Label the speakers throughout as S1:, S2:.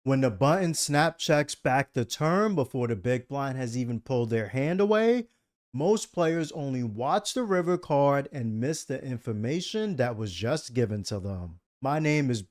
S1: When the button snap checks back the turn before the big blind has even pulled their hand away, most players only watch the river card and miss the information that was just given to them. My name is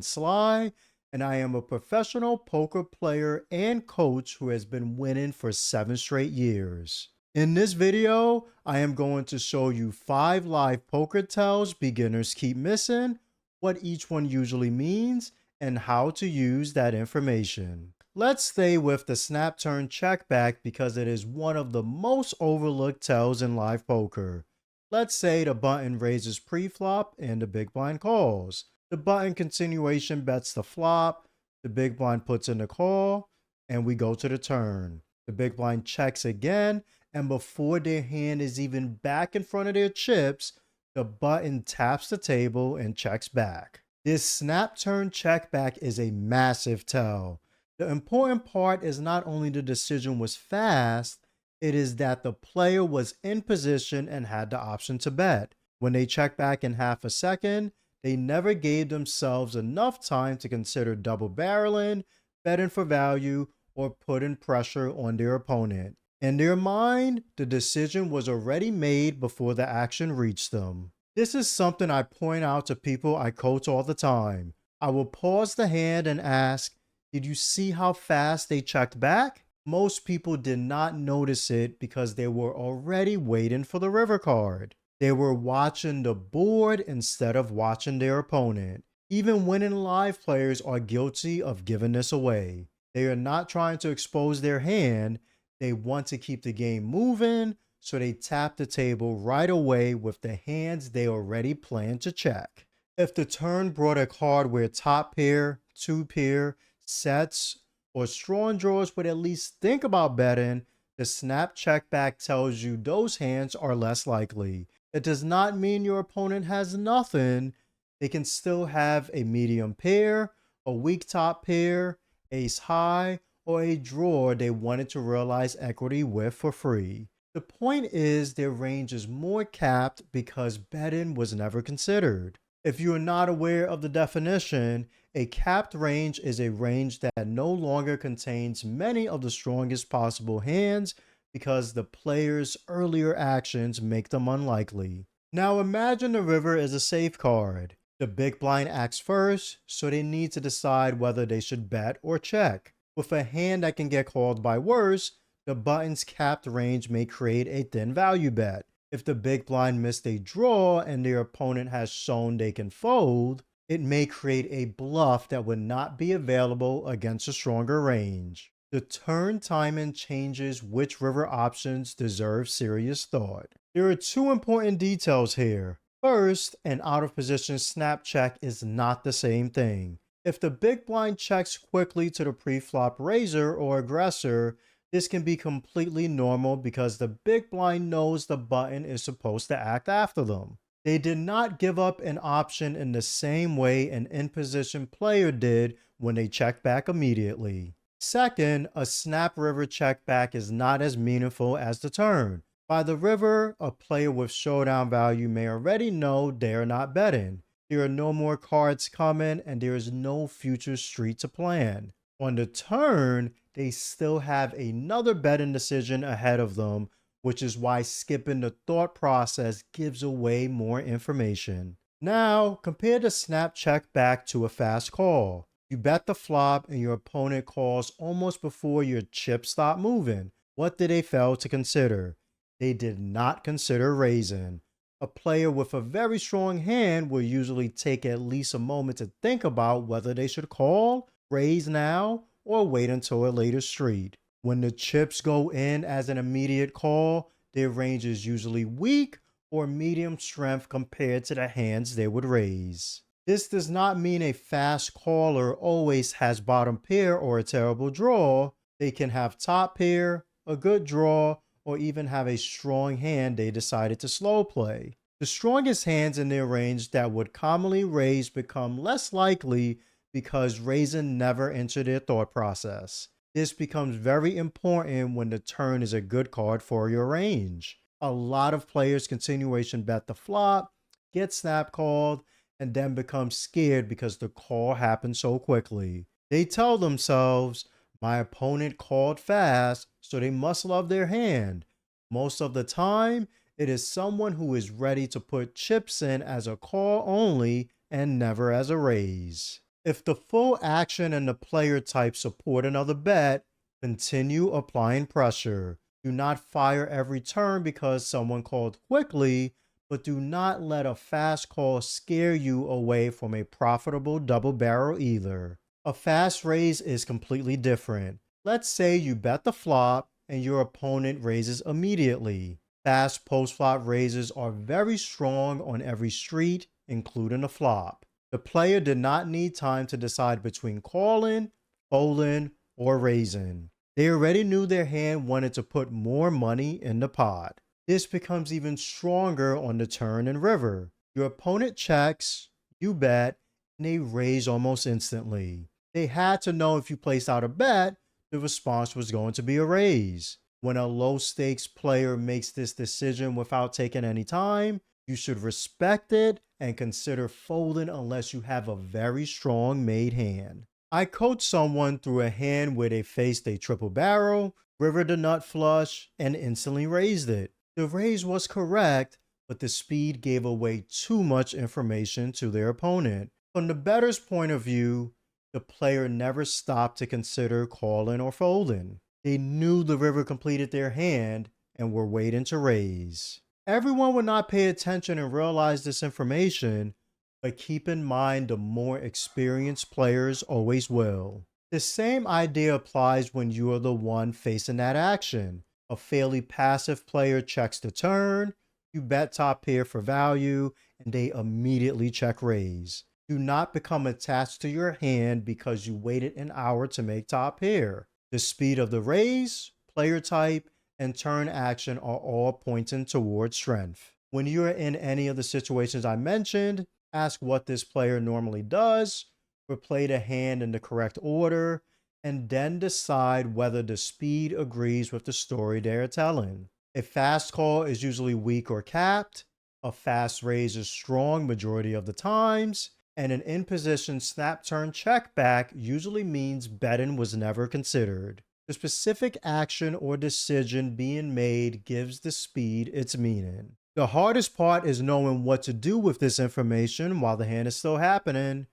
S1: Sligh, and I am a professional poker player and coach who has been winning for 7 straight years. In this video, I am going to show you 5 live poker tells beginners keep missing, what each one usually means, and how to use that information. Let's stay with the snap turn check back because it is one of the most overlooked tells in live poker. Let's say the button raises pre-flop and the big blind calls. The button continuation bets the flop, the big blind puts in the call, and we go to the turn. The big blind checks again, and before their hand is even back in front of their chips, the button taps the table and checks back. This snap turn check back is a massive tell. The important part is not only the decision was fast, it is that the player was in position and had the option to bet. When they check back in half a second, they never gave themselves enough time to consider double barreling, betting for value, or putting pressure on their opponent. In their mind, the decision was already made before the action reached them. This is something I point out to people I coach all the time. I will pause the hand and ask, did you see how fast they checked back? Most people did not notice it because they were already waiting for the river card. They were watching the board instead of watching their opponent. Even winning live players are guilty of giving this away. They are not trying to expose their hand. They want to keep the game moving, so they tap the table right away with the hands they already plan to check. If the turn brought a card where top pair, 2-pair, sets, or strong draws would at least think about betting, the snap check back tells you those hands are less likely. It does not mean your opponent has nothing. They can still have a medium pair, a weak top pair, ace high, or a draw they wanted to realize equity with for free. The point is their range is more capped because betting was never considered. If you are not aware of the definition, a capped range is a range that no longer contains many of the strongest possible hands because the player's earlier actions make them unlikely. Now imagine the river is a safe card. The big blind acts first, so they need to decide whether they should bet or check. With a hand that can get called by worse, the button's capped range may create a thin value bet. If the big blind missed a draw and their opponent has shown they can fold, it may create a bluff that would not be available against a stronger range. The turn timing changes which river options deserve serious thought. There are 2 important details here. First, an out of position snap check is not the same thing. If the big blind checks quickly to the pre-flop raiser or aggressor, this can be completely normal because the big blind knows the button is supposed to act after them. They did not give up an option in the same way an in-position player did when they checked back immediately. Second, a snap river check back is not as meaningful as the turn. By the river, a player with showdown value may already know they are not betting. There are no more cards coming and there is no future street to plan. On the turn, they still have another betting decision ahead of them, which is why skipping the thought process gives away more information. Now, compare the snap check back to a fast call. You bet the flop and your opponent calls almost before your chips stop moving. What did they fail to consider? They did not consider raising. A player with a very strong hand will usually take at least a moment to think about whether they should call, raise now, or wait until a later street. When the chips go in as an immediate call, their range is usually weak or medium strength compared to the hands they would raise. This does not mean a fast caller always has bottom pair or a terrible draw. They can have top pair, a good draw, or even have a strong hand they decided to slow play. The strongest hands in their range that would commonly raise become less likely because raising never entered their thought process. This becomes very important when the turn is a good card for your range. A lot of players continuation bet the flop, get snap called, and then become scared because the call happened so quickly. They tell themselves, my opponent called fast, so they must love their hand. Most of the time, it is someone who is ready to put chips in as a call only and never as a raise. If the full action and the player type support another bet, continue applying pressure. Do not fire every turn because someone called quickly, but do not let a fast call scare you away from a profitable double barrel either. A fast raise is completely different. Let's say you bet the flop and your opponent raises immediately. Fast post-flop raises are very strong on every street, including the flop. The player did not need time to decide between calling, folding, or raising. They already knew their hand wanted to put more money in the pot. This becomes even stronger on the turn and river. Your opponent checks, you bet, and they raise almost instantly. They had to know if you placed out a bet, the response was going to be a raise. When a low stakes player makes this decision without taking any time, you should respect it and consider folding unless you have a very strong made hand. I coached someone through a hand where they faced a triple barrel, rivered the nut flush, and instantly raised it. The raise was correct, but the speed gave away too much information to their opponent. From the bettor's point of view, the player never stopped to consider calling or folding. They knew the river completed their hand and were waiting to raise. Everyone would not pay attention and realize this information, but keep in mind the more experienced players always will. The same idea applies when you are the one facing that action. A fairly passive player checks the turn, you bet top pair for value, and they immediately check raise. Do not become attached to your hand because you waited an hour to make top pair. The speed of the raise, player type, and turn action are all pointing towards strength. When you are in any of the situations I mentioned, ask what this player normally does, replay the hand in the correct order, and then decide whether the speed agrees with the story they are telling. A fast call is usually weak or capped, a fast raise is strong majority of the times, and an in-position snap turn check back usually means betting was never considered. The specific action or decision being made gives the speed its meaning. The hardest part is knowing what to do with this information while the hand is still happening.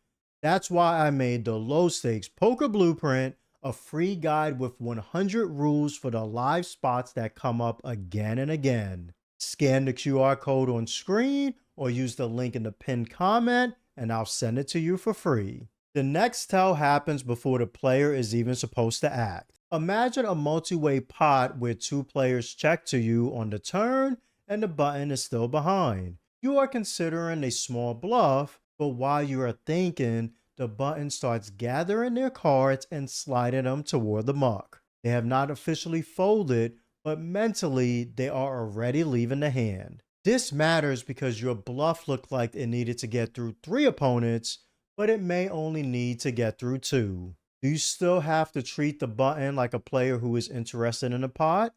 S1: That's why I made the Low Stakes Poker Blueprint a free guide with 100 rules for the live spots that come up again and again. Scan the QR code on screen or use the link in the pinned comment and I'll send it to you for free. The next tell happens before the player is even supposed to act. Imagine a multi-way pot where two players check to you on the turn and the button is still behind. You are considering a small bluff, but while you are thinking, the button starts gathering their cards and sliding them toward the muck. They have not officially folded, but mentally they are already leaving the hand. This matters because your bluff looked like it needed to get through 3 opponents, but it may only need to get through 2. Do you still have to treat the button like a player who is interested in a pot?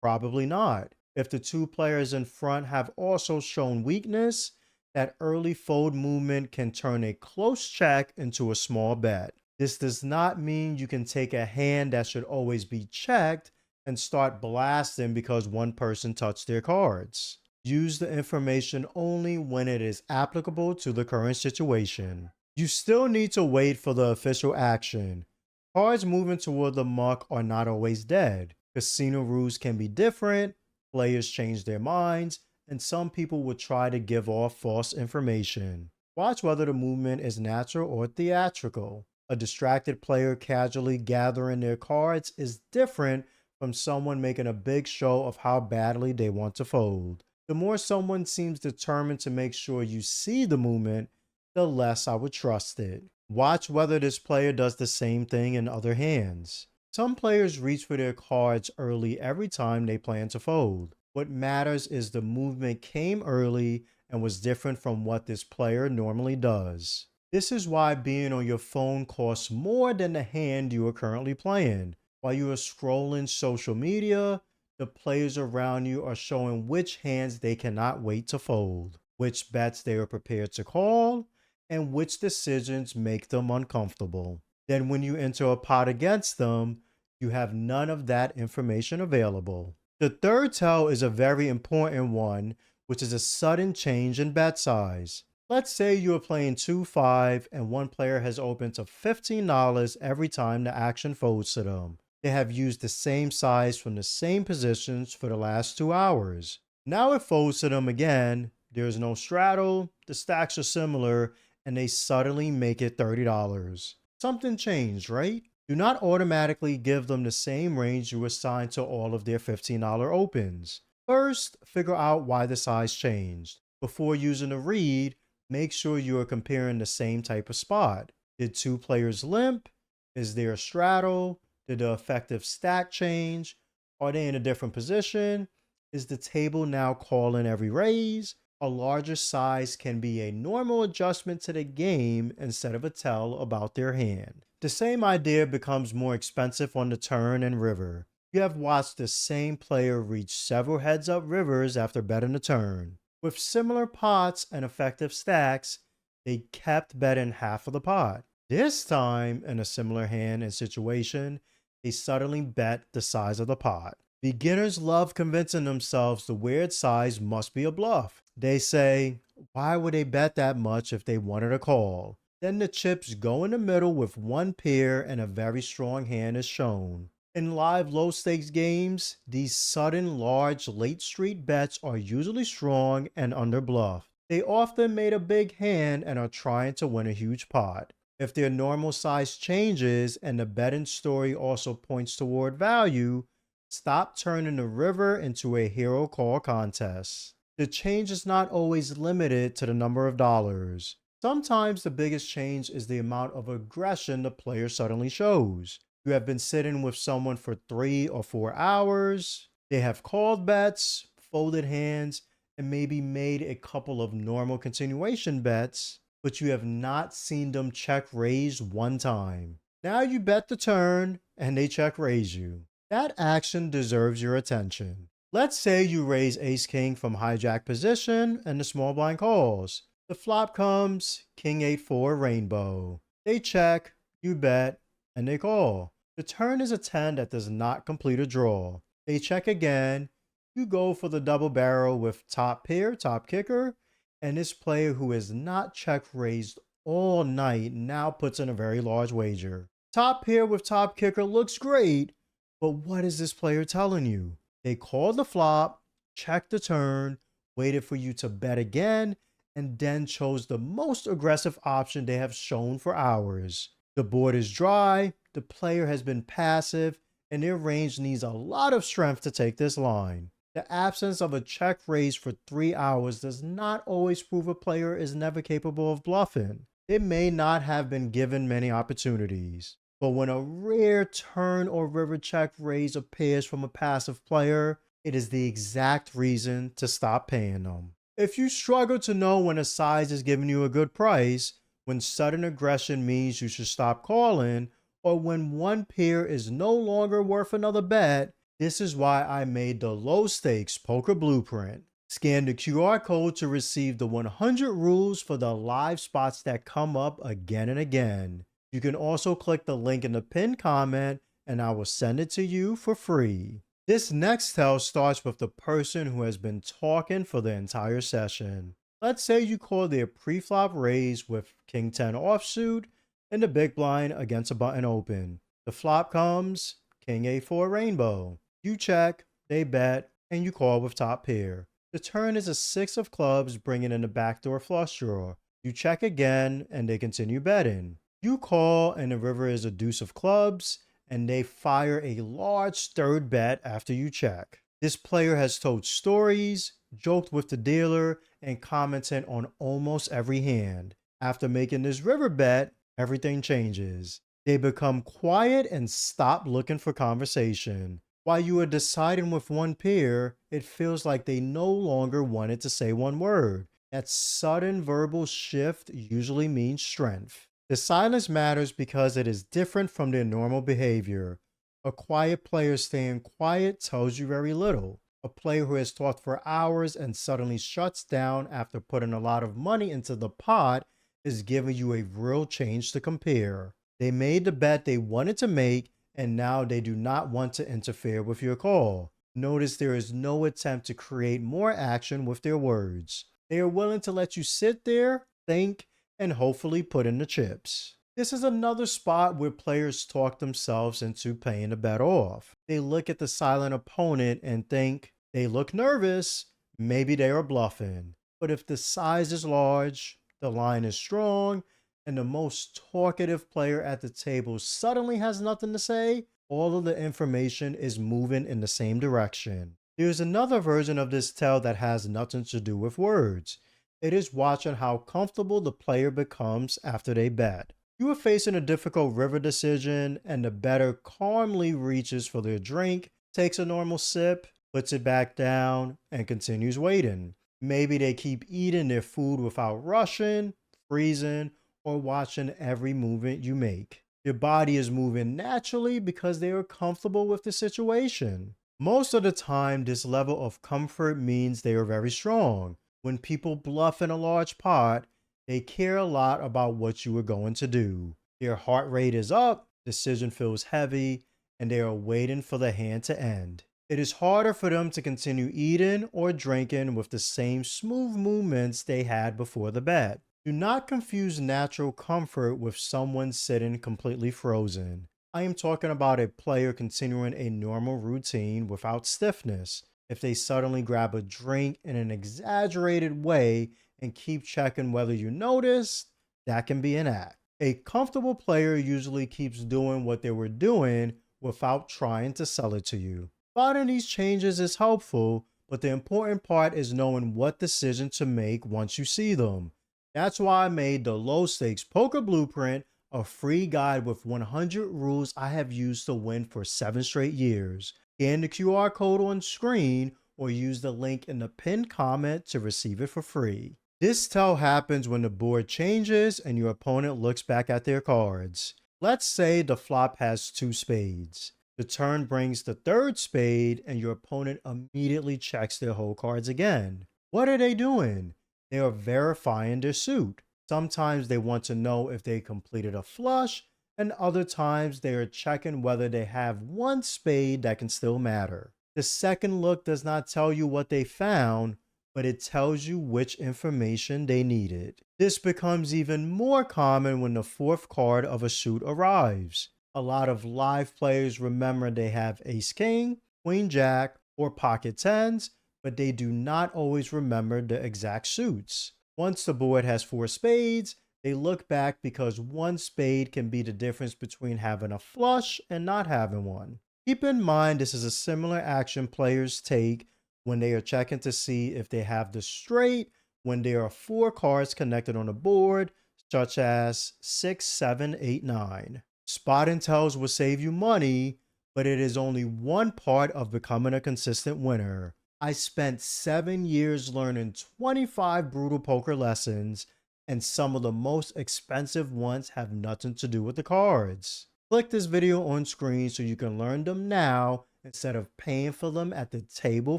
S1: Probably not. If the 2 players in front have also shown weakness, that early fold movement can turn a close check into a small bet. This does not mean you can take a hand that should always be checked and start blasting because one person touched their cards. Use the information only when it is applicable to the current situation. You still need to wait for the official action. Cards moving toward the muck are not always dead. Casino rules can be different, players change their minds, and some people will try to give off false information. Watch whether the movement is natural or theatrical. A distracted player casually gathering their cards is different from someone making a big show of how badly they want to fold. The more someone seems determined to make sure you see the movement, the less I would trust it. Watch whether this player does the same thing in other hands. Some players reach for their cards early every time they plan to fold. What matters is the movement came early and was different from what this player normally does. This is why being on your phone costs more than the hand you are currently playing. While you are scrolling social media, the players around you are showing which hands they cannot wait to fold, which bets they are prepared to call, and which decisions make them uncomfortable. Then when you enter a pot against them, you have none of that information available. The third tell is a very important one, which is a sudden change in bet size. Let's say you are playing 2-5 and one player has opened to $15 every time the action folds to them. They have used the same size from the same positions for the last 2 hours. Now it folds to them again. There's no straddle, the stacks are similar, and they suddenly make it $30. Something changed, right? Do not automatically give them the same range you assigned to all of their $15 opens. First, figure out why the size changed. Before using a read, make sure you are comparing the same type of spot. Did two players limp? Is there a straddle? Did the effective stack change? Are they in a different position? Is the table now calling every raise? A larger size can be a normal adjustment to the game instead of a tell about their hand. The same idea becomes more expensive on the turn and river. You have watched the same player reach several heads up rivers after betting the turn. With similar pots and effective stacks, they kept betting half of the pot. This time, in a similar hand and situation, they suddenly bet the size of the pot. Beginners love convincing themselves the weird size must be a bluff. They say, why would they bet that much if they wanted a call? Then the chips go in the middle with one pair and a very strong hand is shown. In live low stakes games, these sudden large late street bets are usually strong and under bluff. They often made a big hand and are trying to win a huge pot. If their normal size changes and the betting story also points toward value, stop turning the river into a hero call contest. The change is not always limited to the number of dollars. Sometimes the biggest change is the amount of aggression the player suddenly shows. You have been sitting with someone for 3 or 4 hours. They have called bets, folded hands, and maybe made a couple of normal continuation bets, but you have not seen them check raise one time. Now you bet the turn and they check raise you. That action deserves your attention. Let's say you raise ace king from hijack position and the small blind calls. The flop comes king 8-4 rainbow. They check, you bet, and they call. The turn is a 10 that does not complete a draw. They check again. You go for the double barrel with top pair, top kicker, and this player who has not check raised all night now puts in a very large wager. Top pair with top kicker looks great, but what is this player telling you? They called the flop, checked the turn, waited for you to bet again, and then chose the most aggressive option they have shown for hours. The board is dry, the player has been passive, and their range needs a lot of strength to take this line. The absence of a check raise for 3 hours does not always prove a player is never capable of bluffing. They may not have been given many opportunities. But when a rare turn or river check raise appears from a passive player, it is the exact reason to stop paying them. If you struggle to know when a size is giving you a good price, when sudden aggression means you should stop calling, or when one pair is no longer worth another bet, this is why I made the low stakes poker blueprint. Scan the QR code to receive the 100 rules for the live spots that come up again and again. You can also click the link in the pinned comment and I will send it to you for free. This next tell starts with the person who has been talking for the entire session. Let's say you call their pre-flop raise with king 10 offsuit and the big blind against a button open. The flop comes king 8-4 rainbow. You check, they bet, and you call with top pair. The turn is a 6 of clubs bringing in the backdoor flush draw. You check again and they continue betting. You call and the river is a deuce of clubs and they fire a large third bet after you check. This player has told stories, joked with the dealer, and commented on almost every hand. After making this river bet, everything changes. They become quiet and stop looking for conversation. While you are deciding with one pair, it feels like they no longer wanted to say one word. That sudden verbal shift usually means strength. The silence matters because it is different from their normal behavior. A quiet player staying quiet tells you very little. A player who has talked for hours and suddenly shuts down after putting a lot of money into the pot is giving you a real change to compare. They made the bet they wanted to make, and now they do not want to interfere with your call. Notice there is no attempt to create more action with their words. They are willing to let you sit there, think, and hopefully put in the chips. This is another spot where players talk themselves into paying the bet off. They look at the silent opponent and think, they look nervous, maybe they are bluffing. But if the size is large, the line is strong, and the most talkative player at the table suddenly has nothing to say, all of the information is moving in the same direction. There's another version of this tell that has nothing to do with words. It is watching how comfortable the player becomes after they bet. You are facing a difficult river decision, and the bettor calmly reaches for their drink, takes a normal sip, puts it back down, and continues waiting. Maybe they keep eating their food without rushing, freezing, or watching every movement you make. Your body is moving naturally because they are comfortable with the situation. Most of the time, this level of comfort means they are very strong. When people bluff in a large pot, they care a lot about what you are going to do. Their heart rate is up, decision feels heavy, and they are waiting for the hand to end. It is harder for them to continue eating or drinking with the same smooth movements they had before the bet. Do not confuse natural comfort with someone sitting completely frozen. I am talking about a player continuing a normal routine without stiffness. If they suddenly grab a drink in an exaggerated way and keep checking whether you notice, that can be an act. A comfortable player usually keeps doing what they were doing without trying to sell it to you. Spotting these changes is helpful, but the important part is knowing what decision to make once you see them. That's why I made the Low Stakes Poker Blueprint a free guide with 100 rules I have used to win for 7 straight years. Scan the QR code on screen or use the link in the pinned comment to receive it for free. This tell happens when the board changes and your opponent looks back at their cards. Let's say the flop has 2 spades. The turn brings the 3rd spade and your opponent immediately checks their whole cards again. What are they doing? They are verifying their suit. Sometimes they want to know if they completed a flush, and other times they are checking whether they have 1 spade that can still matter. The second look does not tell you what they found, but it tells you which information they needed. This becomes even more common when the 4th card of a suit arrives. A lot of live players remember they have ace king, queen jack, or pocket tens, but they do not always remember the exact suits. Once the board has 4 spades, they look back because 1 spade can be the difference between having a flush and not having one. Keep in mind this is a similar action players take when they are checking to see if they have the straight when there are 4 cards connected on the board, such as 6, 7, 8, 9. Spotting tells will save you money, but it is only one part of becoming a consistent winner. I spent 7 years learning 25 brutal poker lessons, and some of the most expensive ones have nothing to do with the cards. Click this video on screen so you can learn them now instead of paying for them at the table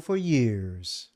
S1: for years.